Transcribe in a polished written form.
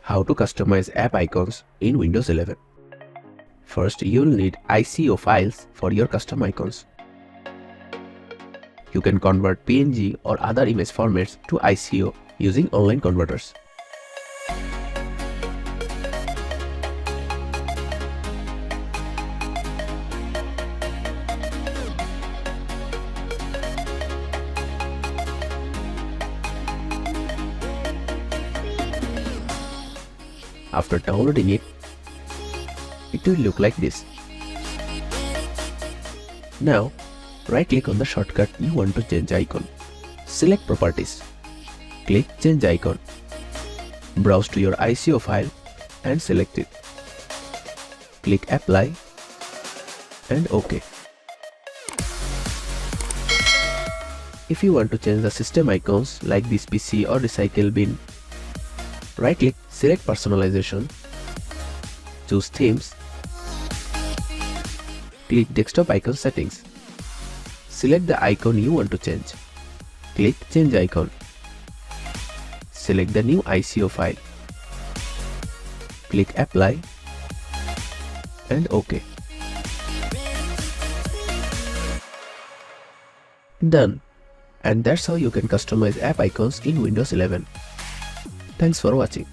How to customize app icons in Windows 11. First, you'll need ICO files for your custom icons. You can convert PNG or other image formats to ICO using online converters. After downloading it, it will look like this. Now, right-click on the shortcut you want to change icon. Select Properties. Click Change Icon. Browse to your ICO file and select it. Click Apply and OK. If you want to change the system icons like this PC or recycle bin, right-click, select Personalization, choose Themes, click Desktop Icon Settings. Select the icon you want to change. Click Change Icon. Select the new ICO file. Click Apply and OK. Done. And that's how you can customize app icons in Windows 11. Thanks for watching.